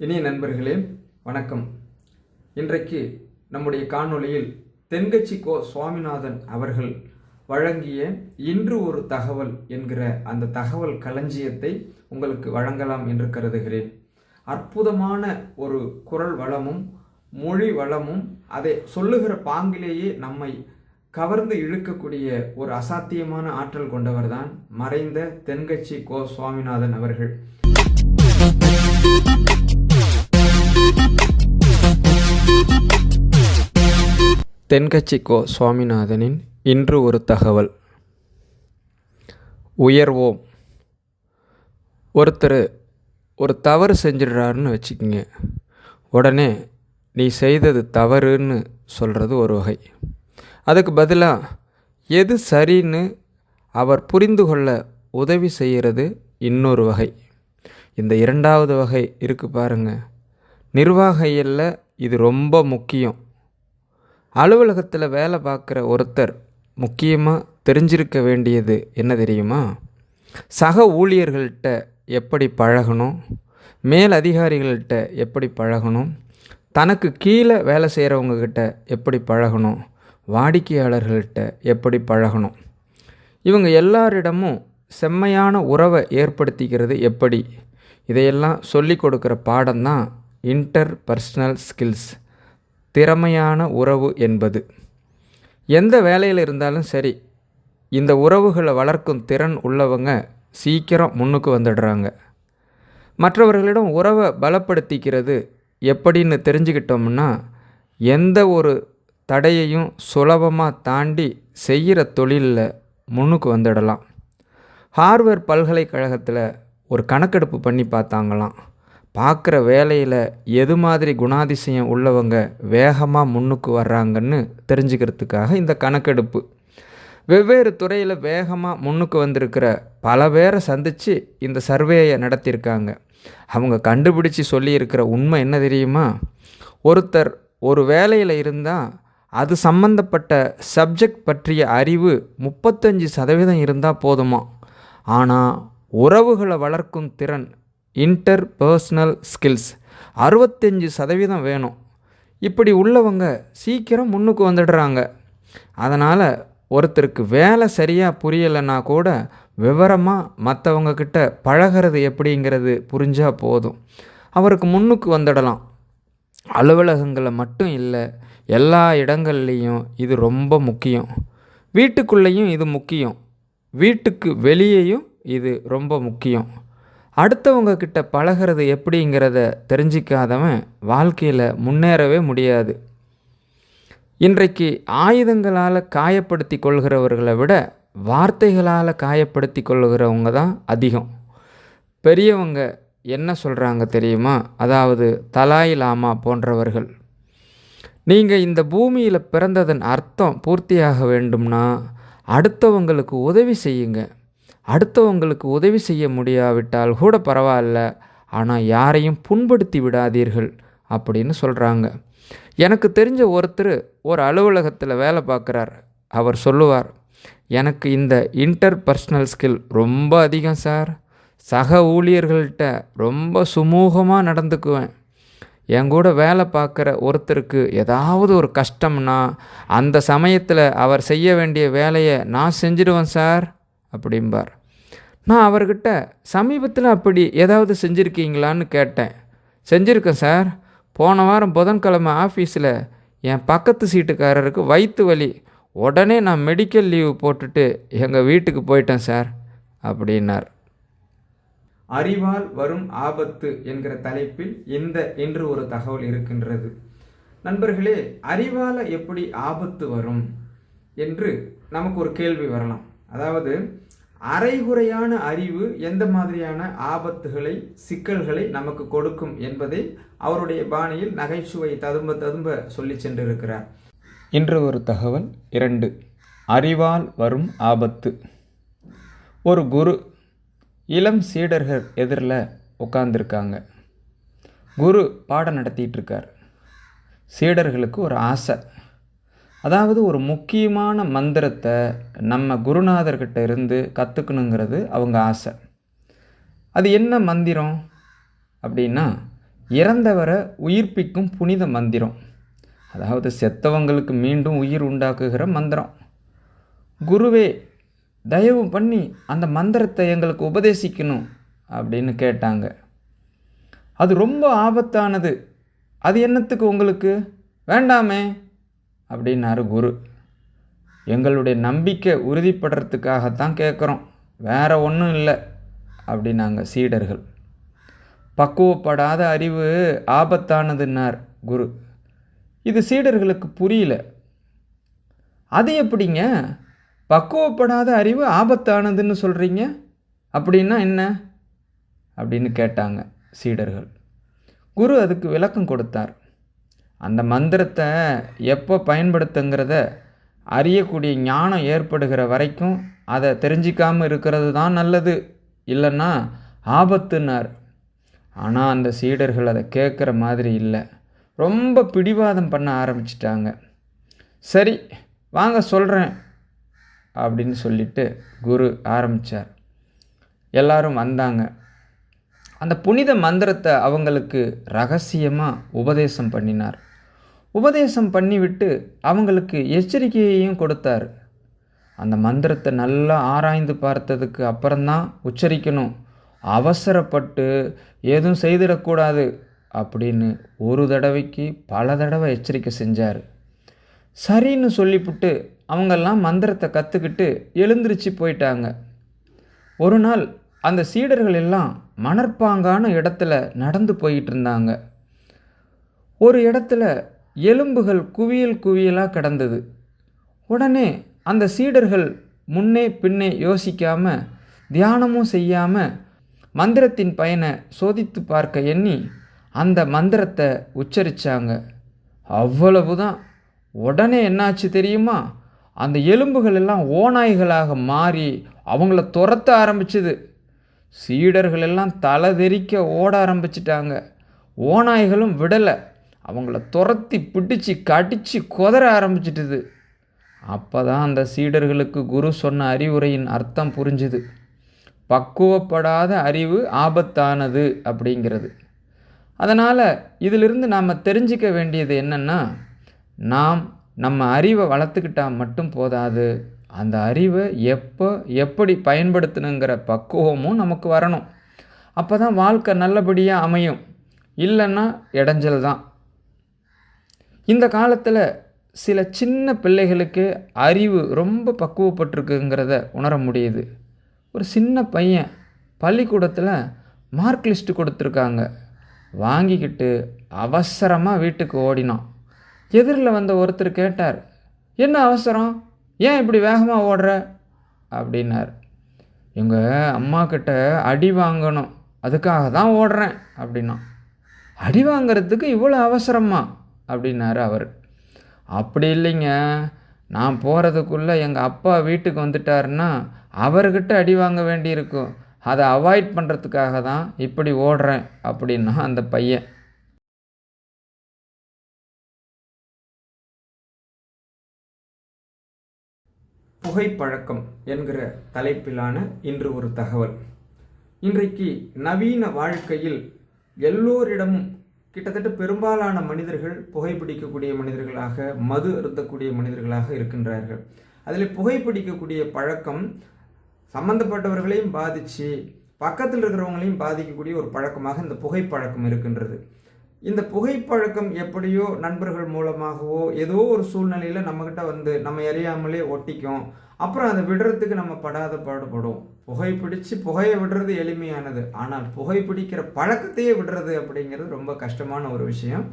இனிய நண்பர்களே வணக்கம். இன்றைக்கு நம்முடைய காணொளியில் தென்கட்சி கோ சுவாமிநாதன் அவர்கள் வழங்கிய இன்று ஒரு தகவல் என்கிற அந்த தகவல் களஞ்சியத்தை உங்களுக்கு வழங்கலாம் என்று கருதுகிறேன். அற்புதமான ஒரு குரல் வளமும் மொழி வளமும் அதை சொல்லுகிற பாங்கிலேயே நம்மை கவர்ந்து இழுக்கக்கூடிய ஒரு அசாத்தியமான ஆற்றல் கொண்டவர்தான் மறைந்த தென்கட்சி கோ சுவாமிநாதன் அவர்கள். தென்கட்சி கோ சுவாமிநாதனின் இன்று ஒரு தகவல். உயர்வோம். ஒருத்தர் ஒரு தவறு செஞ்சிடுறாருன்னு வச்சுக்கோங்க. உடனே நீ செய்தது தவறுன்னு சொல்கிறது ஒரு வகை. அதுக்கு பதிலாக எது சரின்னு அவர் புரிந்து கொள்ள உதவி செய்கிறது இன்னொரு வகை. இந்த இரண்டாவது வகை இருக்குது பாருங்கள். நிர்வாகியில் இது ரொம்ப முக்கியம். அலுவலகத்தில் வேலை பார்க்குற ஒருத்தர் முக்கியமாக தெரிஞ்சிருக்க வேண்டியது என்ன தெரியுமா? சக ஊழியர்கள்ட்ட எப்படி பழகணும், மேல் அதிகாரிகள்கிட்ட எப்படி பழகணும், தனக்கு கீழே வேலை செய்கிறவங்கக்கிட்ட எப்படி பழகணும், வாடிக்கையாளர்கள்ட்ட எப்படி பழகணும், இவங்க எல்லாரிடமும் செம்மையான உறவை ஏற்படுத்திக்கிறது எப்படி, இதையெல்லாம் சொல்லி கொடுக்குற பாடம்தான் இன்டர்பர்சனல் ஸ்கில்ஸ், திறமையான உறவு என்பது. எந்த வேலையில் இருந்தாலும் சரி, இந்த உறவுகளை வளர்க்கும் திறன் உள்ளவங்க சீக்கிரம் முன்னுக்கு வந்துடுறாங்க. மற்றவர்களிடம் உறவை பலப்படுத்திக்கிறது எப்படின்னு தெரிஞ்சுக்கிட்டோம்னா எந்த ஒரு தடையையும் சுலபமாக தாண்டி செய்கிற தொழிலில் முன்னுக்கு வந்துடலாம். ஹார்வர்ட் பல்கலைக்கழகத்தில் ஒரு கணக்கெடுப்பு பண்ணி பார்த்தாங்களாம். பார்க்குற வேலையில் எது மாதிரி குணாதிசயம் உள்ளவங்க வேகமாக முன்னுக்கு வர்றாங்கன்னு தெரிஞ்சுக்கிறதுக்காக இந்த கணக்கெடுப்பு. வெவ்வேறு துறையில் வேகமாக முன்னுக்கு வந்திருக்கிற பல பேரை சந்தித்து இந்த சர்வேயை நடத்தியிருக்காங்க. அவங்க கண்டுபிடிச்சி சொல்லியிருக்கிற உண்மை என்ன தெரியுமா? ஒருத்தர் ஒரு வேலையில் இருந்தால் அது சம்பந்தப்பட்ட சப்ஜெக்ட் பற்றிய அறிவு 35% இருந்தால் போதுமா. ஆனால் உறவுகளை வளர்க்கும் திறன் இன்டர்பர்சனல் ஸ்கில்ஸ் 65% வேணும். இப்படி உள்ளவங்க சீக்கிரம் முன்னுக்கு வந்துடுறாங்க. அதனால் ஒருத்தருக்கு வேலை சரியாக புரியலைன்னா கூட விவரமாக மற்றவங்கக்கிட்ட பழகிறது எப்படிங்கிறது புரிஞ்சால் போதும், அவருக்கு முன்னுக்கு வந்துடலாம். அலுவலகங்களில் மட்டும் இல்லை, எல்லா இடங்கள்லேயும் இது ரொம்ப முக்கியம். வீட்டுக்குள்ளேயும் இது முக்கியம், வீட்டுக்கு வெளியேயும் இது ரொம்ப முக்கியம். அடுத்தவங்க கிட்ட பழகிறது எப்படிங்கிறத தெரிஞ்சிக்காதவன் வாழ்க்கையில் முன்னேறவே முடியாது. இன்றைக்கு ஆயுதங்களால் காயப்படுத்தி கொள்கிறவர்களை விட வார்த்தைகளால் காயப்படுத்தி கொள்கிறவங்க தான் அதிகம். பெரியவங்க என்ன சொல்கிறாங்க தெரியுமா? அதாவது தலாய் லாமா போன்றவர்கள், நீங்கள் இந்த பூமியில் பிறந்ததன் அர்த்தம் பூர்த்தியாக வேண்டும்னா அடுத்தவங்களுக்கு உதவி செய்யுங்க. அடுத்தவங்களுக்கு உதவி செய்ய முடியாவிட்டால் கூட பரவாயில்ல, ஆனால் யாரையும் புண்படுத்தி விடாதீர்கள் அப்படின்னு சொல்கிறாங்க. எனக்கு தெரிஞ்ச ஒருத்தர் ஒரு அலுவலகத்தில் வேலை பார்க்குறார். அவர் சொல்லுவார், எனக்கு இந்த இன்டர்பர்சனல் ஸ்கில் ரொம்ப அதிகம் சார். சக ஊழியர்கள்ட்ட ரொம்ப சுமூகமாக நடந்துக்குவேன். என் கூட வேலை பார்க்குற ஒருத்தருக்கு ஏதாவது ஒரு கஷ்டம்னா அந்த சமயத்தில் அவர் செய்ய வேண்டிய வேலையை நான் செஞ்சிடுவேன் சார் அப்படிம்பார். நான் அவர்கிட்ட சமீபத்தில் அப்படி ஏதாவது செஞ்சுருக்கீங்களான்னு கேட்டேன். செஞ்சுருக்கேன் சார். போன வாரம் புதன்கிழமை ஆஃபீஸில் என் பக்கத்து சீட்டுக்காரருக்கு வயிற்று வலி. உடனே நான் மெடிக்கல் லீவு போட்டுட்டு எங்கள் வீட்டுக்கு போயிட்டேன் சார் அப்படின்னார். அறிவால் வரும் ஆபத்து என்கிற தலைப்பில் இன்று ஒரு தகவல் இருக்கின்றது. நண்பர்களே, அறிவால் எப்படி ஆபத்து வரும் என்று நமக்கு ஒரு கேள்வி வரலாம். அதாவது அரைகுறையான அறிவு எந்த மாதிரியான ஆபத்துகளை, சிக்கல்களை நமக்கு கொடுக்கும் என்பதை அவருடைய பாணியில் நகைச்சுவை ததும்ப சொல்லி சென்றிருக்கிறார். இன்று ஒரு தகவல் 2. அறிவால் வரும் ஆபத்து. ஒரு குரு இளம் சீடர்கள் எதிரில் உட்கார்ந்துருக்காங்க. குரு பாடம் நடத்திட்டுருக்கார். சீடர்களுக்கு ஒரு ஆசை. அதாவது ஒரு முக்கியமான மந்திரத்தை நம்ம குருநாதர்கிட்ட இருந்து கற்றுக்கணுங்கிறது அவங்க ஆசை. அது என்ன மந்திரம் அப்படின்னா, இறந்தவரை உயிர்ப்பிக்கும் புனித மந்திரம். அதாவது செத்தவங்களுக்கு மீண்டும் உயிர் உண்டாக்குகிற மந்திரம். குருவே, தயவு பண்ணி அந்த மந்திரத்தை எங்களுக்கு உபதேசிக்கணும் அப்படின்னு கேட்டாங்க. அது ரொம்ப ஆபத்தானது, அது என்னத்துக்கு உங்களுக்கு, வேண்டாமே அப்படின்னாரு குரு. எங்களுடைய நம்பிக்கை உறுதிப்படுறதுக்காகத்தான் கேட்குறோம், வேற ஒன்றும் இல்லை அப்படின்னாங்க சீடர்கள். பக்குவப்படாத அறிவு ஆபத்தானதுன்னார் குரு. இது சீடர்களுக்கு புரியல. அது எப்படிங்க பக்குவப்படாத அறிவு ஆபத்தானதுன்னு சொல்கிறீங்க, அப்படின்னா என்ன அப்படின்னு கேட்டாங்க சீடர்கள். குரு அதுக்கு விளக்கம் கொடுத்தார். அந்த மந்திரத்தை எப்போ பயன்படுத்துங்கிறத அறியக்கூடிய ஞானம் ஏற்படுகிற வரைக்கும் அதை தெரிஞ்சிக்காமல் இருக்கிறது தான் நல்லது, இல்லைன்னா ஆபத்துன்னார். ஆனால் அந்த சீடர்கள் அதை கேட்குற மாதிரி இல்லை, ரொம்ப பிடிவாதம் பண்ண ஆரம்பிச்சிட்டாங்க. சரி வாங்க சொல்கிறேன் அப்படின்னு சொல்லிட்டு குரு ஆரம்பித்தார். எல்லாரும் வந்தாங்க. அந்த புனித மந்திரத்தை அவங்களுக்கு ரகசியமாக உபதேசம் பண்ணினார். உபதேசம் பண்ணிவிட்டு அவங்களுக்கு எச்சரிக்கையையும் கொடுத்தார். அந்த மந்திரத்தை நல்லா ஆராய்ந்து பார்த்ததுக்கு அப்புறம்தான் உச்சரிக்கணும், அவசரப்பட்டு எதுவும் செய்திடக்கூடாது அப்படின்னு ஒரு தடவைக்கு பல தடவை எச்சரிக்கை செஞ்சார். சரின்னு சொல்லிவிட்டு அவங்கெல்லாம் மந்திரத்தை கற்றுக்கிட்டு எழுந்திருச்சு போயிட்டாங்க. ஒரு நாள் அந்த சீடர்கள் எல்லாம் மணற்பாங்கான இடத்துல நடந்து போயிட்டு இருந்தாங்க. ஒரு இடத்துல எலும்புகள் குவியல் குவியலாக கிடந்தது. உடனே அந்த சீடர்கள் முன்னே பின்னே யோசிக்காமல், தியானமும் செய்யாமல் மந்திரத்தின் பயனை சோதித்து பார்க்க எண்ணி அந்த மந்திரத்தை உச்சரித்தாங்க. அவ்வளவுதான். உடனே என்னாச்சு தெரியுமா, அந்த எலும்புகள் எல்லாம் ஓநாய்களாக மாறி அவங்கள துரத்த ஆரம்பிச்சுது. சீடர்கள் எல்லாம் தலை தெறிக்க ஓட ஆரம்பிச்சிட்டாங்க. ஓநாய்களும் விடலை, அவங்கள துரத்தி பிடிச்சி கடிச்சு கொதற ஆரம்பிச்சிட்டுது. அப்போ தான் அந்த சீடர்களுக்கு குரு சொன்ன அறிவுரையின் அர்த்தம் புரிஞ்சுது. பக்குவப்படாத அறிவு ஆபத்தானது அப்படிங்கிறது. அதனால் இதிலிருந்து நாம் தெரிஞ்சிக்க வேண்டியது என்னென்னா, நாம் நம்ம அறிவை வளர்த்துக்கிட்டால் மட்டும் போதாது, அந்த அறிவை எப்போ எப்படி பயன்படுத்தணுங்கிற பக்குவமும் நமக்கு வரணும். அப்போ தான் வாழ்க்கை நல்லபடியாக அமையும், இல்லைன்னா இடைஞ்சல் தான். இந்த காலத்தில் சில சின்ன பிள்ளைகளுக்கு அறிவு ரொம்ப பக்குவப்பட்டிருக்குங்கிறத உணர முடியுது. ஒரு சின்ன பையன் பள்ளிக்கூடத்தில் மார்க் லிஸ்ட்டு கொடுத்துருக்காங்க, வாங்கிக்கிட்டு அவசரமாக வீட்டுக்கு ஓடினான். எதிரில் வந்த ஒருத்தர் கேட்டார், என்ன அவசரம், ஏன் இப்படி வேகமாக ஓடுற அப்படின்னார். எங்கள் அம்மா கிட்ட அடி வாங்கணும், அதுக்காக தான் ஓடுறேன் அப்படின்னா. அடி வாங்கிறதுக்கு இவ்வளோ அவசரமா அப்படின்னாரு அவர். அப்படி இல்லைங்க, நான் போகிறதுக்குள்ளே எங்கள் அப்பா வீட்டுக்கு வந்துட்டாருன்னா அவர்கிட்ட அடி வாங்க வேண்டியிருக்கும், அதை அவாய்ட் பண்ணுறதுக்காக தான் இப்படி ஓடுறேன் அப்படின்னா அந்த பையன். புகைப்பழக்கம் என்கிற தலைப்பிலான இன்று ஒரு தகவல். இன்றைக்கு நவீன வாழ்க்கையில் எல்லோரிடமும் கிட்டத்தட்ட பெரும்பாலான மனிதர்கள் புகைப்பிடிக்கக்கூடிய மனிதர்களாக, மது அருந்தக்கூடிய மனிதர்களாக இருக்கின்றார்கள். அதில் புகைப்பிடிக்கக்கூடிய பழக்கம் சம்பந்தப்பட்டவர்களையும் பாதித்து பக்கத்தில் இருக்கிறவங்களையும் பாதிக்கக்கூடிய ஒரு பழக்கமாக இந்த புகைப்பழக்கம் இருக்கின்றது. இந்த புகைப்பழக்கம் எப்படியோ நண்பர்கள் மூலமாகவோ ஏதோ ஒரு சூழ்நிலையில் நம்மக்கிட்ட வந்து நம்ம அறியாமலே ஒட்டிக்கும். அப்புறம் அதை விடுறதுக்கு நம்ம படாத பாடுபடும். புகைப்பிடிச்சு புகையை விடுறது எளிமையானது, ஆனால் புகைப்பிடிக்கிற பழக்கத்தையே விடுறது அப்படிங்கிறது ரொம்ப கஷ்டமான ஒரு விஷயம்.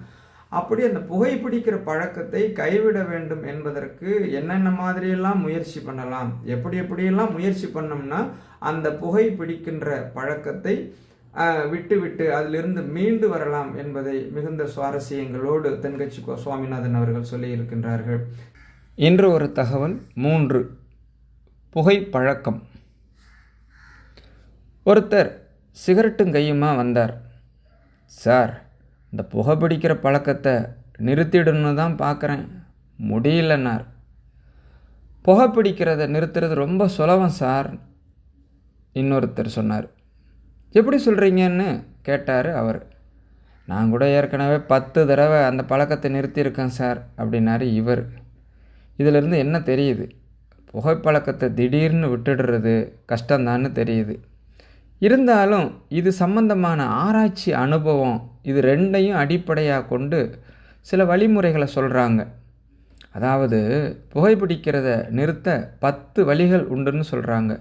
அப்படி அந்த புகைப்பிடிக்கிற பழக்கத்தை கைவிட வேண்டும் என்பதற்கு என்னென்ன மாதிரியெல்லாம் முயற்சி பண்ணலாம், எப்படியெல்லாம் முயற்சி பண்ணோம்னா அந்த புகைப்பிடிக்கின்ற பழக்கத்தை விட்டு அதிலிருந்து மீண்டு வரலாம் என்பதை மிகுந்த சுவாரஸ்யங்களோடு தென்கட்சி கோ சுவாமிநாதன் அவர்கள் சொல்லியிருக்கின்றார்கள். இன்று ஒரு தகவல் 3. புகைப்பழக்கம். ஒருத்தர் சிகரெட்டும் கையுமா வந்தார். சார், இந்த புகைப்பிடிக்கிற பழக்கத்தை நிறுத்திடணும்னு தான் பார்க்குறேன், முடியலன்னார். புகைப்பிடிக்கிறத நிறுத்துறது ரொம்ப சுலபம் சார், இன்னொருத்தர் சொன்னார். எப்படி சொல்கிறீங்கன்னு கேட்டார் அவர். நான் கூட ஏற்கனவே 10 தடவை அந்த பழக்கத்தை நிறுத்தியிருக்கேன் சார் அப்படின்னாரு இவர். இதிலிருந்து என்ன தெரியுது? புகைப்பழக்கத்தை திடீர்னு விட்டுடுறது கஷ்டம்தான்னு தெரியுது. இருந்தாலும் இது சம்பந்தமான ஆராய்ச்சி அனுபவம் இது ரெண்டையும் அடிப்படையாக கொண்டு சில வழிமுறைகளை சொல்கிறாங்க. அதாவது புகைப்பிடிக்கிறத நிறுத்த 10 வழிகள் உண்டுன்னு சொல்கிறாங்க.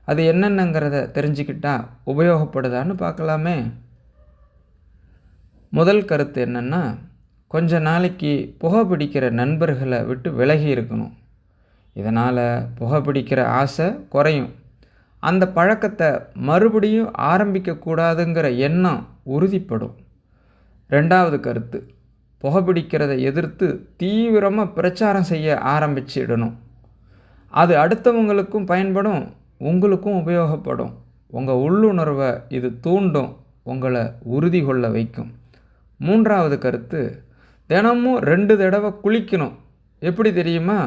அது என்னென்னங்கிறத தெரிஞ்சுக்கிட்டா உபயோகப்படுதான்னு பார்க்கலாமே. முதல் கருத்து என்னென்னா, கொஞ்ச நாளைக்கு புகைப்பிடிக்கிற நண்பர்களை விட்டு விலகி இருக்கணும். இதனால் புகைப்பிடிக்கிற ஆசை குறையும். அந்த பழக்கத்தை மறுபடியும் ஆரம்பிக்கக்கூடாதுங்கிற எண்ணம் உறுதிப்படும். ரெண்டாவது கருத்து, புகைப்பிடிக்கிறதை எதிர்த்து தீவிரமாக பிரச்சாரம் செய்ய ஆரம்பிச்சிடணும். அது அடுத்தவங்களுக்கும் பயன்படும், உங்களுக்கும் உபயோகப்படும். உங்கள் உள்ளுணர்வை இது தூண்டும், உங்களை உறுதி கொள்ள வைக்கும். மூன்றாவது கருத்து, தினமும் 2 தடவை குளிக்கணும். எப்படி தெரியுமா?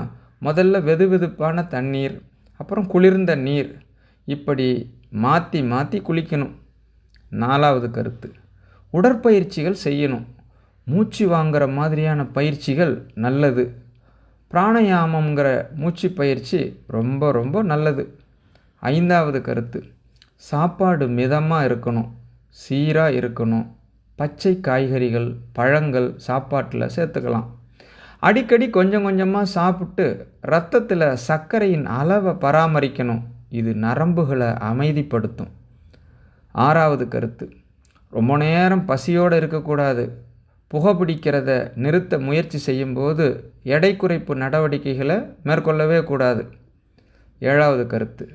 முதல்ல வெதுவெதுப்பான தண்ணீர், அப்புறம் குளிர்ந்த நீர், இப்படி மாற்றி மாற்றி குளிக்கணும். நாலாவது கருத்து, உடற்பயிற்சிகள் செய்யணும். மூச்சு வாங்குகிற மாதிரியான பயிற்சிகள் நல்லது. பிராணாயாமங்கிற மூச்சு பயிற்சி ரொம்ப ரொம்ப நல்லது. ஐந்தாவது கருத்து, சாப்பாடு மிதமாக இருக்கணும், சீராக இருக்கணும். பச்சை காய்கறிகள் பழங்கள் சாப்பாட்டில் சேர்த்துக்கலாம். அடிக்கடி கொஞ்சம் கொஞ்சமாக சாப்பிட்டு இரத்தத்தில் சர்க்கரையின் அளவை பராமரிக்கணும். இது நரம்புகளை அமைதிப்படுத்தும். ஆறாவது கருத்து, ரொம்ப நேரம் பசியோடு இருக்கக்கூடாது. புகைப்பிடிக்கிறத நிறுத்த முயற்சி செய்யும்போது எடை குறைப்பு நடவடிக்கைகளை மேற்கொள்ளவே கூடாது. ஏழாவது கருத்து,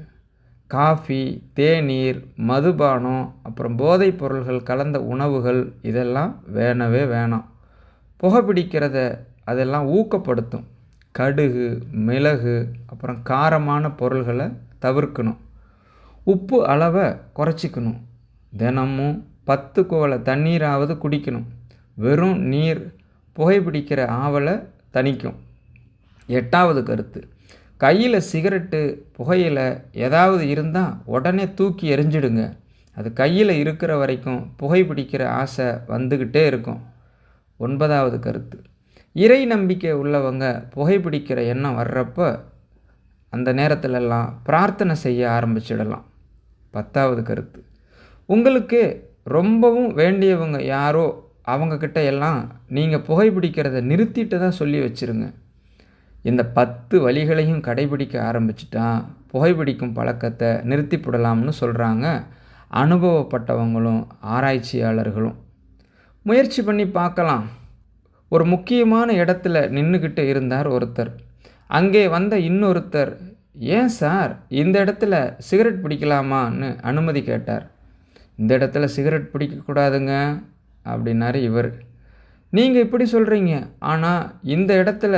காஃபி, தேநீர், மதுபானம், அப்புறம் போதைப் பொருள்கள் கலந்த உணவுகள் இதெல்லாம் வேணவே வேணாம். புகைப்பிடிக்கிறத அதெல்லாம் ஊக்கப்படுத்தும். கடுகு, மிளகு, அப்புறம் காரமான பொருள்களை தவிர்க்கணும். உப்பு அளவை குறைச்சிக்கணும். தினமும் 10 குவளை தண்ணீராவது குடிக்கணும். வெறும் நீர் புகைப்பிடிக்கிற ஆவலை தணிக்கும். எட்டாவது கருத்து, கையில் சிகரெட்டு புகையில ஏதாவது இருந்தால் உடனே தூக்கி எறிஞ்சிடுங்க. அது கையில் இருக்கிற வரைக்கும் புகைப்பிடிக்கிற ஆசை வந்துக்கிட்டே இருக்கும். ஒன்பதாவது கருத்து, இறை நம்பிக்கை உள்ளவங்க புகைப்பிடிக்கிற எண்ணம் வர்றப்ப அந்த நேரத்திலெல்லாம் பிரார்த்தனை செய்ய ஆரம்பிச்சிடலாம். 10வது கருத்து, உங்களுக்கு ரொம்பவும் வேண்டியவங்க யாரோ அவங்கக்கிட்ட எல்லாம் நீங்கள் புகைப்பிடிக்கிறத நிறுத்திட்டு தான் சொல்லி வச்சுருங்க. இந்த 10 வழிகளையும் கடைபிடிக்க ஆரம்பிச்சிட்டா புகைப்பிடிக்கும் பழக்கத்தை நிறுத்திவிடலாம்னு சொல்கிறாங்க அனுபவப்பட்டவங்களும் ஆராய்ச்சியாளர்களும். முயற்சி பண்ணி பார்க்கலாம். ஒரு முக்கியமான இடத்துல நின்றுக்கிட்டு இருந்தார் ஒருத்தர். அங்கே வந்த இன்னொருத்தர், ஏன் சார் இந்த இடத்துல சிகரெட் பிடிக்கலாமான்னு அனுமதி கேட்டார். இந்த இடத்துல சிகரெட் பிடிக்கக்கூடாதுங்க அப்படின்னாரு இவர். நீங்கள் இப்படி சொல்கிறீங்க, ஆனால் இந்த இடத்துல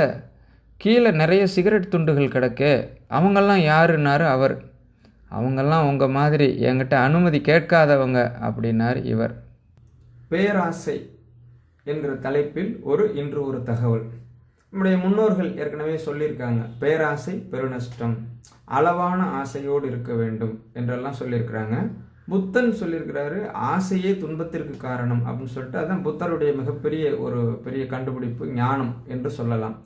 கீழே நிறைய சிகரெட் துண்டுகள் கிடக்கு, அவங்கெல்லாம் யாருன்னாரு அவர். அவங்கெல்லாம் உங்கள் மாதிரி என்கிட்ட அனுமதி கேட்காதவங்க அப்படின்னார் இவர். பேராசை என்கிற தலைப்பில் இன்று ஒரு தகவல். நம்முடைய முன்னோர்கள் ஏற்கனவே சொல்லியிருக்காங்க, பேராசை பெருநஷ்டம், அளவான ஆசையோடு இருக்க வேண்டும் என்றெல்லாம் சொல்லியிருக்கிறாங்க. புத்தன் சொல்லியிருக்கிறாரு, ஆசையே துன்பத்திற்கு காரணம் அப்படின்னு சொல்லிட்டு. அதான் புத்தருடைய மிகப்பெரிய பெரிய கண்டுபிடிப்பு, ஞானம் என்று சொல்லலாம்.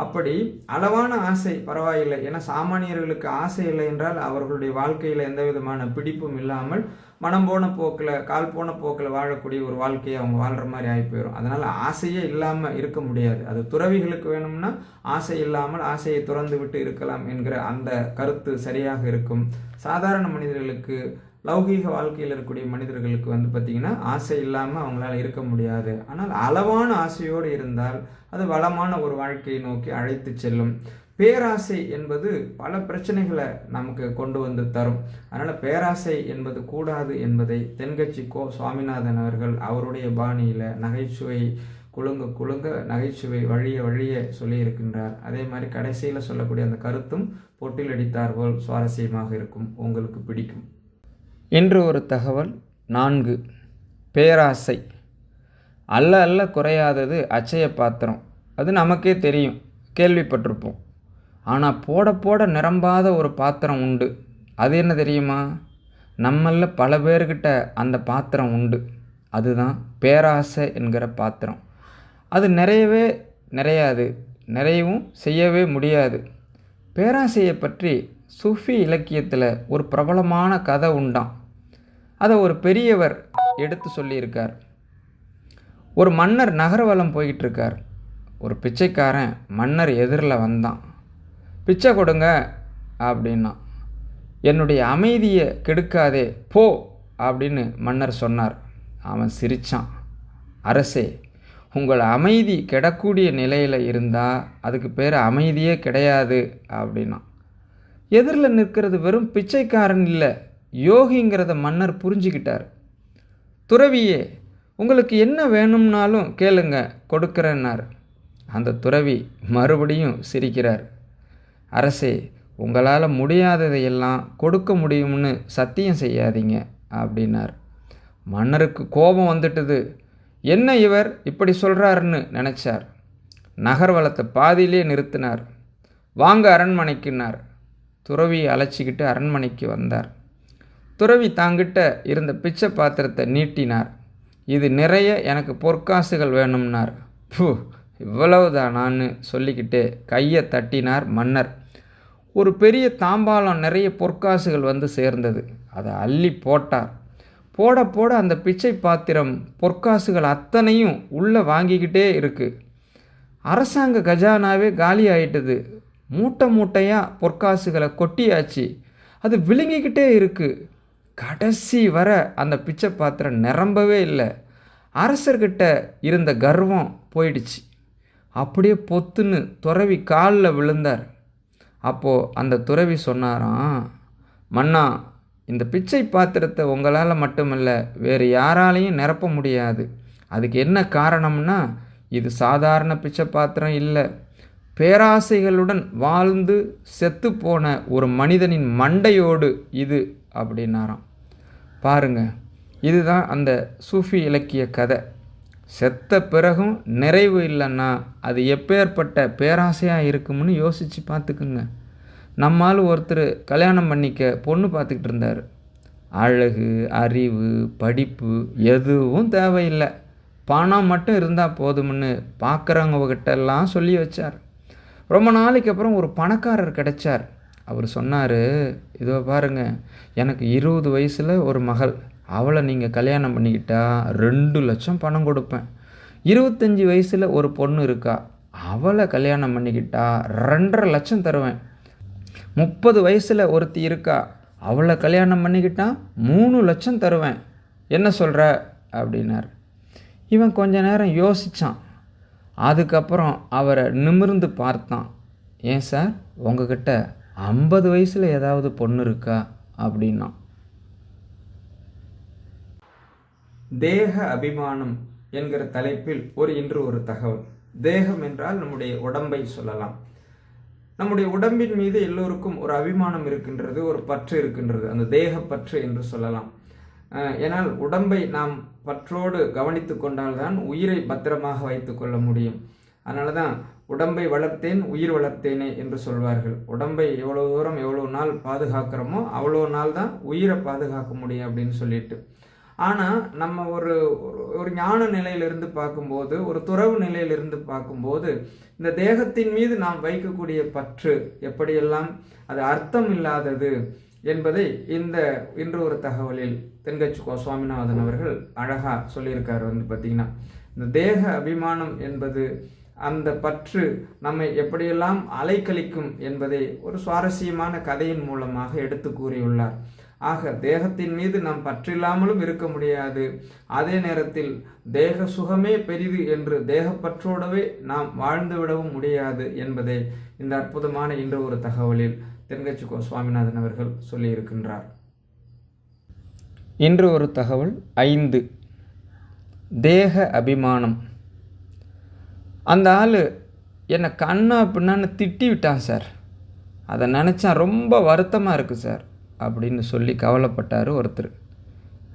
அப்படி அளவான ஆசை பரவாயில்லை. ஏன்னா சாமானியர்களுக்கு ஆசை இல்லை என்றால் அவர்களுடைய வாழ்க்கையில் எந்த விதமான பிடிப்பும் இல்லாமல் மனம் போன போக்கில் கால் போன போக்கில் வாழக்கூடிய ஒரு வாழ்க்கையை அவங்க வாழ்கிற மாதிரி ஆகி போயிடும். அதனால் ஆசையே இல்லாமல் இருக்க முடியாது. அது துறவிகளுக்கு வேணும்னா ஆசை இல்லாமல் ஆசையை துறந்து விட்டு இருக்கலாம் என்கிற அந்த கருத்து சரியாக இருக்கும். சாதாரண மனிதர்களுக்கு, லௌகீக வாழ்க்கையில் இருக்கக்கூடிய மனிதர்களுக்கு பார்த்திங்கன்னா ஆசை இல்லாமல் அவங்களால இருக்க முடியாது. ஆனால் அளவான ஆசையோடு இருந்தால் அது வளமான ஒரு வாழ்க்கையை நோக்கி அழைத்து செல்லும். பேராசை என்பது பல பிரச்சனைகளை நமக்கு கொண்டு வந்து தரும். அதனால் பேராசை என்பது கூடாது என்பதை தென்கட்சி கோ சுவாமிநாதன் அவர்கள் அவருடைய பாணியில் நகைச்சுவை குலுங்க குலுங்க நகைச்சுவை வழிய வழிய சொல்லியிருக்கின்றார். அதே மாதிரி கடைசியில் சொல்லக்கூடிய அந்த கருத்தும் பொட்டில் அடித்தார் போல் சுவாரஸ்யமாக இருக்கும், உங்களுக்கு பிடிக்கும். இன்று ஒரு தகவல் 4. பேராசை. அல்ல அல்ல குறையாதது அச்சய பாத்திரம். அது நமக்கே தெரியும், கேள்விப்பட்டிருப்போம். ஆனால் போட போட நிரம்பாத ஒரு பாத்திரம் உண்டு. அது என்ன தெரியுமா? நம்மள பல பேர்கிட்ட அந்த பாத்திரம் உண்டு. அதுதான் பேராசை என்கிற பாத்திரம். அது நிறையாது, நிறையவும் செய்யவே முடியாது. பேராசையை பற்றி சூஃபி இலக்கியத்தில் ஒரு பிரபலமான கதை உண்டாம். அதை ஒரு பெரியவர் எடுத்து சொல்லியிருக்கார். ஒரு மன்னர் நகரவலம் போய்கிட்டுருக்கார். ஒரு பிச்சைக்காரன் மன்னர் எதிரில் வந்தான். பிச்சை கொடுங்க அப்படின்னா. என்னுடைய அமைதியை கெடுக்காதே போ அப்படின்னு மன்னர் சொன்னார். அவன் சிரித்தான். அரசே, உங்கள் அமைதி கெடக்கூடிய நிலையில் இருந்தால் அதுக்கு பேர் அமைதியே கிடையாது அப்படின்னா. எதிரில் நிற்கிறது வெறும் பிச்சைக்காரன் இல்லை, யோகிங்கிறத மன்னர் புரிஞ்சுக்கிட்டார். துறவியே, உங்களுக்கு என்ன வேணும்னாலும் கேளுங்க, கொடுக்குறேன்னார். அந்த துறவி மறுபடியும் சிரிக்கிறார். அரசே, உங்களால் முடியாததையெல்லாம் கொடுக்க முடியும்னு சத்தியம் செய்யாதீங்க அப்படின்னார். மன்னருக்கு கோபம் வந்துட்டுது. என்ன இவர் இப்படி சொல்கிறாருன்னு நினச்சார். நகர்வலத்தை பாதியிலே நிறுத்தினார். வாங்க அரண்மனைக்குன்னார். துறவியை அழைச்சிக்கிட்டு அரண்மனைக்கு வந்தார். துறவி தாங்கிட்ட இருந்த பிச்சை பாத்திரத்தை நீட்டினார். இது நிறைய எனக்கு பொற்காசுகள் வேணும்னார். இவ்வளவுதானான்னு சொல்லிக்கிட்டு கையை தட்டினார் மன்னர். ஒரு பெரிய தாம்பாலம் நிறைய பொற்காசுகள் வந்து சேர்ந்தது. அதை அள்ளி போட்டார். போட போட அந்த பிச்சை பாத்திரம் பொற்காசுகள் அத்தனையும் உள்ளே வாங்கிக்கிட்டே இருக்குது. அரசாங்க கஜானாவே காலி ஆயிட்டுது. மூட்டை மூட்டையாக பொற்காசுகளை கொட்டியாச்சு. அது விழுங்கிக்கிட்டே இருக்குது. கடைசி வர அந்த பிச்சை பாத்திரம் நிரம்பவே இல்லை. அரசர்கிட்ட இருந்த கர்வம் போயிடுச்சு. அப்படியே பொத்துன்னு துறவி காலில் விழுந்தார். அப்போது அந்த துறவி சொன்னாராம், மன்னா, இந்த பிச்சை பாத்திரத்தை உங்களால் மட்டுமல்ல வேறு யாராலையும் நிரப்ப முடியாது. அதுக்கு என்ன காரணம்னா, இது சாதாரண பிச்சை பாத்திரம் இல்லை, பேராசைகளுடன் வாழ்ந்து செத்து போன ஒரு மனிதனின் மண்டையோடு இது அப்படின்னாராம். பாருங்க, இதுதான் அந்த சூஃபி இலக்கிய கதை. செத்த பிறகும் நிறைவு இல்லைன்னா அது எப்பேற்பட்ட பேராசையாக இருக்கும்னு யோசித்து பார்த்துக்குங்க. நம்மால் ஒருத்தர் கல்யாணம் பண்ணிக்க பொண்ணு பார்த்துக்கிட்டு இருந்தார். அழகு, அறிவு, படிப்பு எதுவும் தேவையில்லை, பணம் மட்டும் இருந்தால் போதும்னு பார்க்குறவங்ககிட்டெல்லாம் சொல்லி வச்சார். ரொம்ப நாளைக்கு அப்புறம் ஒரு பணக்காரர் கிடைச்சார். அவர் சொன்னார், இதோ பாருங்கள், எனக்கு 20 வயசில் ஒரு மகள், அவளை நீங்கள் கல்யாணம் பண்ணிக்கிட்டா 2 லட்சம் பணம் கொடுப்பேன். 25 வயசில் ஒரு பொண்ணு இருக்கா, அவளை கல்யாணம் பண்ணிக்கிட்டா 2.5 லட்சம் தருவேன். 30 வயசில் ஒருத்தி இருக்கா, அவளை கல்யாணம் பண்ணிக்கிட்டா 3 லட்சம் தருவேன். என்ன சொல்கிற அப்படின்னார். இவன் கொஞ்ச நேரம் யோசித்தான். அதுக்கப்புறம் அவரை நிமிர்ந்து பார்த்தான். ஏன் சார், உங்ககிட்ட 50 வயசில் ஏதாவது பொண்ணு இருக்கா அப்படின்னா. தேக அபிமானம் என்கிற தலைப்பில் இன்று ஒரு தகவல். தேகம் என்றால் நம்முடைய உடம்பை சொல்லலாம். நம்முடைய உடம்பின் மீது எல்லோருக்கும் ஒரு அபிமானம் இருக்கின்றது, ஒரு பற்று இருக்கின்றது, அந்த தேக பற்று என்று சொல்லலாம். ஏனால் உடம்பை நாம் பற்றோடு கவனித்து கொண்டால்தான் உயிரை பத்திரமாக வைத்து கொள்ள முடியும். அதனால தான் உடம்பை வளர்த்தேன் உயிர் வளர்த்தேனே என்று சொல்வார்கள். உடம்பை எவ்வளோ தூரம் எவ்வளோ நாள் பாதுகாக்கிறோமோ அவ்வளோ நாள் தான் உயிரை பாதுகாக்க முடியும் அப்படின்னு சொல்லிட்டு. ஆனால் நம்ம ஒரு ஞான நிலையிலிருந்து பார்க்கும்போது, ஒரு துறவு நிலையிலிருந்து பார்க்கும்போது, இந்த தேகத்தின் மீது நாம் வைக்கக்கூடிய பற்று எப்படியெல்லாம் அது அர்த்தம் இல்லாதது என்பதை இன்று ஒரு தகவலில் தென்கட்சி கோ சுவாமிநாதன் அவர்கள் அழகாக சொல்லியிருக்காரு. பார்த்திங்கன்னா, இந்த தேக அபிமானம் என்பது, அந்த பற்று நம்மை எப்படியெல்லாம் அலைக்கழிக்கும் என்பதை ஒரு சுவாரஸ்யமான கதையின் மூலமாக எடுத்து கூறியுள்ளார். ஆக தேகத்தின் மீது நாம் பற்றில்லாமலும் இருக்க முடியாது, அதே நேரத்தில் தேக சுகமே பெரிது என்று தேகப்பற்றோடவே நாம் வாழ்ந்துவிடவும் முடியாது என்பதை இந்த அற்புதமான இன்று ஒரு தகவலில் தென்கட்சி கோ சுவாமிநாதன் அவர்கள் சொல்லியிருக்கின்றார். இன்று ஒரு தகவல் 5. தேக அபிமானம். அந்த ஆள் என்னை கண்ணா பின்னான்னு திட்டி விட்டான் சார், அதை நினச்சா ரொம்ப வருத்தமாக இருக்குது சார் அப்படின்னு சொல்லி கவலைப்பட்டார் ஒருத்தர்.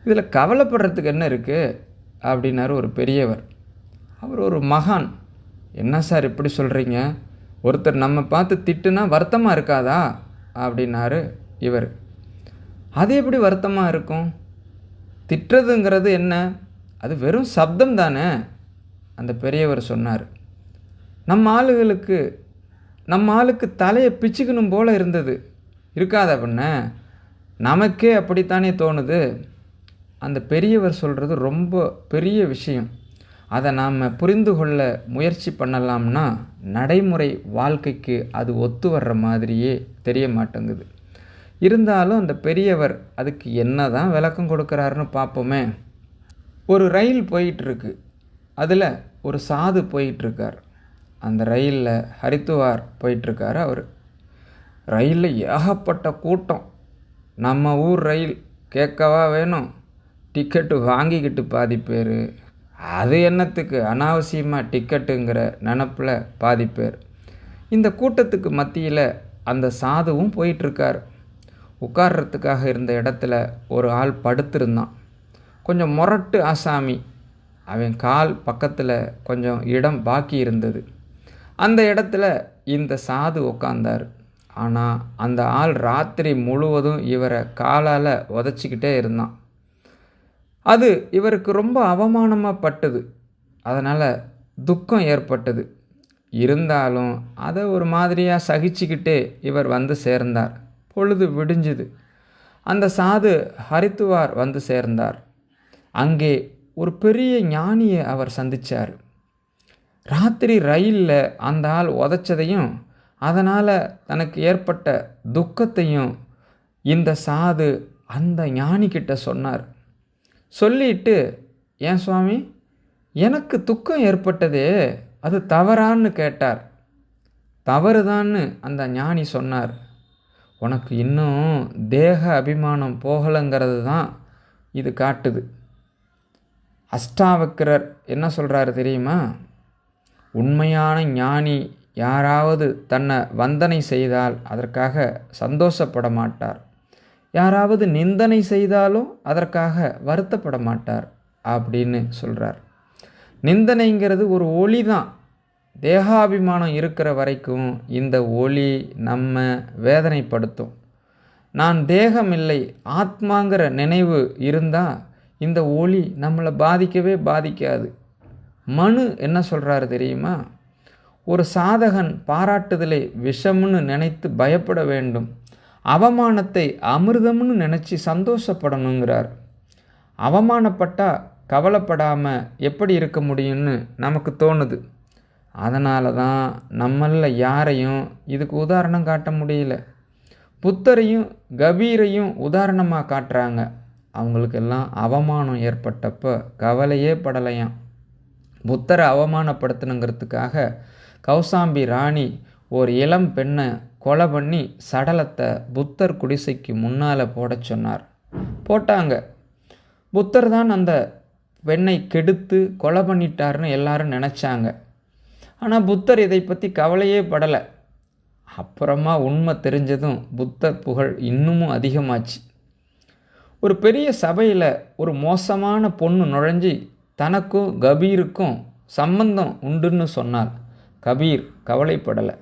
இதில் கவலைப்படுறதுக்கு என்ன இருக்குது அப்படின்னாரு ஒரு பெரியவர். அவர் ஒரு மகான். என்ன சார் இப்படி சொல்கிறீங்க, ஒருத்தர் நம்ம பார்த்து திட்டுனா வருத்தமாக இருக்காதா அப்படின்னாரு இவர். அது எப்படி வருத்தமாக இருக்கும், திட்டுறதுங்கிறது என்ன அது வெறும் சப்தம் தானே. அந்த பெரியவர் சொன்னார். நம்ம ஆளுக்கு தலையை பிச்சுக்கணும் போல இருந்தது. இருக்காத பண்ண நமக்கே அப்படித்தானே தோணுது. அந்த பெரியவர் சொல்கிறது ரொம்ப பெரிய விஷயம். அதை நாம் புரிந்து கொள்ள முயற்சி பண்ணலாம்னா நடைமுறை வாழ்க்கைக்கு அது ஒத்து வர்ற மாதிரியே தெரிய மாட்டேங்குது. இருந்தாலும் அந்த பெரியவர் அதுக்கு என்ன தான் விளக்கம் கொடுக்குறாருன்னு பார்ப்போமே. ஒரு ரயில் போயிட்டுருக்கு. அதில் ஒரு சாது போயிட்டுருக்கார். அந்த ரயிலில் ஹரித்துவார் போயிட்டுருக்கார். அவர் ரயிலில் ஏகப்பட்ட கூட்டம். நம்ம ஊர் ரயில் கேட்கவா வேணும், டிக்கெட்டு வாங்கிக்கிட்டு பாதி பேர், அது என்னத்துக்கு அனாவசியமாக டிக்கெட்டுங்கிற நினப்பில் பாதி பேர். இந்த கூட்டத்துக்கு மத்தியில் அந்த சாதுவும் போயிட்டுருக்கார். உட்கார்றதுக்காக இருந்த இடத்துல ஒரு ஆள் படுத்திருந்தான். கொஞ்சம் முரட்டு ஆசாமி. அவன் கால் பக்கத்தில் கொஞ்சம் இடம் பாக்கி இருந்தது. அந்த இடத்துல இந்த சாது உட்கார்ந்தார். ஆனால் அந்த ஆள் ராத்திரி முழுவதும் இவரை காலால் உதச்சிக்கிட்டே இருந்தான். அது இவருக்கு ரொம்ப அவமானமாக பட்டது. அதனால் துக்கம் ஏற்பட்டது. இருந்தாலும் அதை ஒரு மாதிரியாக சகிச்சுக்கிட்டே இவர் வந்து சேர்ந்தார். பொழுது விடிஞ்சுது. அந்த சாது ஹரித்துவார் வந்து சேர்ந்தார். அங்கே ஒரு பெரிய ஞானியை அவர் சந்தித்தார். ராத்திரி ரயிலில் அந்த ஆள் உதச்சதையும் அதனால் தனக்கு ஏற்பட்ட துக்கத்தையும் இந்த சாது அந்த ஞானிக்கிட்ட சொன்னார். சொல்லிட்டு, ஏன் சுவாமி, எனக்கு துக்கம் ஏற்பட்டதே அது தவறான்னு கேட்டார். தவறுதான்னு அந்த ஞானி சொன்னார். உனக்கு இன்னும் தேக அபிமானம் போகலைங்கிறது தான் இது காட்டுது. அஷ்டாவக்கரர் என்ன சொல்கிறாரு தெரியுமா? உண்மையான ஞானி யாராவது தன்னை வந்தனை செய்தால் அதற்காக சந்தோஷப்பட மாட்டார். யாராவது நிந்தனை செய்தாலும் அதற்காக வருத்தப்பட மாட்டார் அப்படின்னு சொல்கிறார். நிந்தனைங்கிறது ஒரு ஒளி தான். தேகாபிமானம் இருக்கிற வரைக்கும் இந்த ஒளி நம்ம வேதனைப்படுத்தும். நான் தேகம் இல்லை, ஆத்மாங்கிற நினைவு இருந்தால் இந்த ஒளி நம்மளை பாதிக்கவே பாதிக்காது. மனு என்ன சொல்கிறாரு தெரியுமா? ஒரு சாதகன் பாராட்டுதலை விஷம்னு நினைத்து பயப்பட வேண்டும், அவமானத்தை அமிர்தம்னு நினச்சி சந்தோஷப்படணுங்கிறார். அவமானப்பட்டால் கவலைப்படாமல் எப்படி இருக்க முடியும்னு நமக்கு தோணுது. அதனால தான் நம்மளில் யாரையும் இதுக்கு உதாரணம் காட்ட முடியல. புத்தரையும் கபீரையும் உதாரணமாக காட்டுறாங்க. அவங்களுக்கெல்லாம் அவமானம் ஏற்பட்டப்போ கவலையே படலையாம். புத்தரை அவமானப்படுத்தணுங்கிறதுக்காக கௌசாம்பி ராணி ஒரு இளம் பெண்ணை கொலை பண்ணி சடலத்தை புத்தர் குடிசைக்கு முன்னால் போட சொன்னார். போட்டாங்க. புத்தர் தான் அந்த பெண்ணை கெடுத்து கொலை பண்ணிட்டார்னு எல்லாரும் நினச்சாங்க. ஆனால் புத்தர் இதை பற்றி கவலையே படலை. அப்புறமா உண்மை தெரிஞ்சதும் புத்தர் புகழ் இன்னமும் அதிகமாச்சு. ஒரு பெரிய சபையில் ஒரு மோசமான பொண்ணு நுழைஞ்சி தனக்கும் கபீருக்கும் சம்பந்தம் உண்டுன்னு சொன்னார். கபீர் கவலைப்படலை.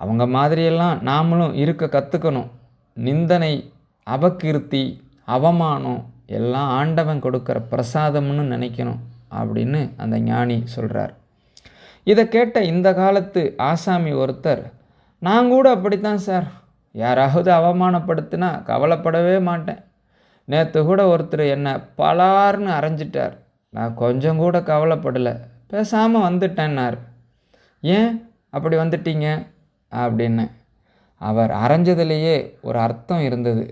அவங்க மாதிரியெல்லாம் நாமளும் இருக்க கற்றுக்கணும். நிந்தனை, அபகீர்த்தி, அவமானம் எல்லாம் ஆண்டவன் கொடுக்குற பிரசாதம்னு நினைக்கணும் அப்படின்னு அந்த ஞானி சொல்கிறார். இதை கேட்ட இந்த காலத்து ஆசாமி ஒருத்தர், நான் கூட அப்படித்தான் சார், யாராவது அவமானப்படுத்தினா கவலைப்படவே மாட்டேன். நேற்று கூட ஒருத்தர் என்னை பலார்னு அரைஞ்சிட்டார், நான் கொஞ்சம் கூட கவலைப்படலை, பேசாமல் வந்துட்டேன்னார். ஏன் அப்படி வந்துட்டீங்க அப்படின்னு. அவர் அரைஞ்சதுலேயே ஒரு அர்த்தம் இருந்தது,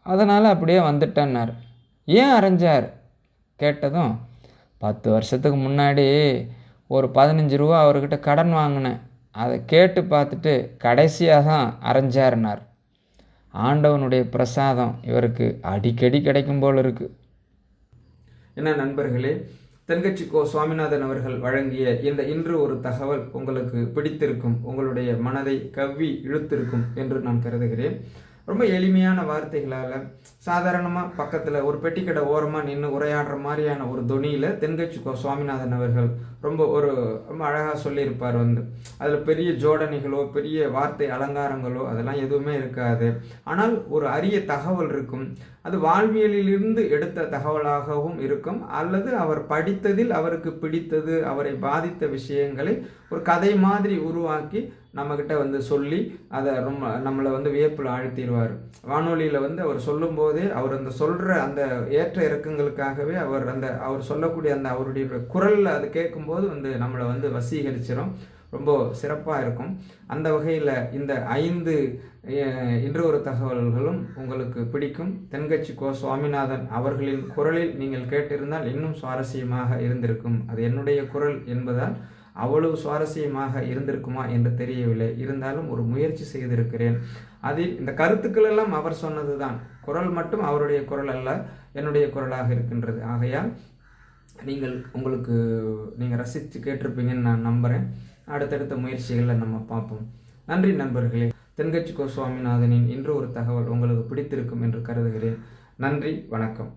அதனால் அப்படியே வந்துட்டேன்னார். ஏன் அரைஞ்சார் கேட்டதும், 10 வருஷத்துக்கு முன்னாடி ஒரு 15 ரூபா அவர்கிட்ட கடன் வாங்கினேன், அதை கேட்டு பார்த்துட்டு கடைசியாக தான் அரைஞ்சாருனார். ஆண்டவனுடைய பிரசாதம் இவருக்கு அடிக்கடி கிடைக்கும் போல் இருக்குது. என்ன நண்பர்களே, தென்கட்சி கோ சுவாமிநாதன் அவர்கள் வழங்கிய இந்த இன்று ஒரு தகவல் உங்களுக்கு பிடித்திருக்கும், உங்களுடைய மனதை கவ்வி இழுத்திருக்கும் என்று நான் கருதுகிறேன். ரொம்ப எளிமையான வார்த்தைகளால் சாதாரணமாக பக்கத்தில் ஒரு பெட்டிக்கடை ஓரமாக நின்று உரையாடுற மாதிரியான ஒரு தொனியில் தென்கட்சி கோ சுவாமிநாதன் அவர்கள் ரொம்ப அழகாக சொல்லியிருப்பார். அதில் பெரிய ஜோடனைகளோ பெரிய வார்த்தை அலங்காரங்களோ அதெல்லாம் எதுவுமே இருக்காது. ஆனால் ஒரு அரிய தகவல் இருக்கும். அது வாழ்வியலிலிருந்து எடுத்த தகவலாகவும் இருக்கும், அல்லது அவர் படித்ததில் அவருக்கு பிடித்தது, அவரை பாதித்த விஷயங்களை ஒரு கதை மாதிரி உருவாக்கி நம்மக்கிட்ட சொல்லி அதை ரொம்ப நம்மளை வியப்பில் ஆழ்த்திடுவார். வானொலியில் அவர் சொல்லும்போதே அவர் அந்த சொல்கிற அந்த ஏற்ற இறக்கங்களுக்காகவே அவர் சொல்லக்கூடிய அந்த அவருடைய குரலில் அது கேட்கும்போது நம்மளை வசீகரிச்சிடும். ரொம்ப சிறப்பாக இருக்கும். அந்த வகையில் இந்த 5 இன்று ஒரு தகவல்களும் உங்களுக்கு பிடிக்கும். தென்கட்சி கோ சுவாமிநாதன் அவர்களின் குரலில் நீங்கள் கேட்டிருந்தால் இன்னும் சுவாரஸ்யமாக இருந்திருக்கும். அது என்னுடைய குரல் என்பதால் அவ்வளவு சுவாரஸ்யமாக இருந்திருக்குமா என்று தெரியவில்லை. இருந்தாலும் ஒரு முயற்சி செய்திருக்கிறேன். அதில் இந்த கருத்துக்கள் எல்லாம் அவர் சொன்னது தான். குரல் மட்டும் அவருடைய குரல் அல்ல, என்னுடைய குரலாக இருக்கின்றது. ஆகையால் நீங்கள் ரசித்து கேட்டிருப்பீங்கன்னு நான் நம்புகிறேன். அடுத்தடுத்த முயற்சிகளை நம்ம பார்ப்போம். நன்றி நண்பர்களே. தென்கட்சி கோ சுவாமிநாதனின் இன்று ஒரு தகவல் உங்களுக்கு பிடித்திருக்கும் என்று கருதுகிறேன். நன்றி, வணக்கம்.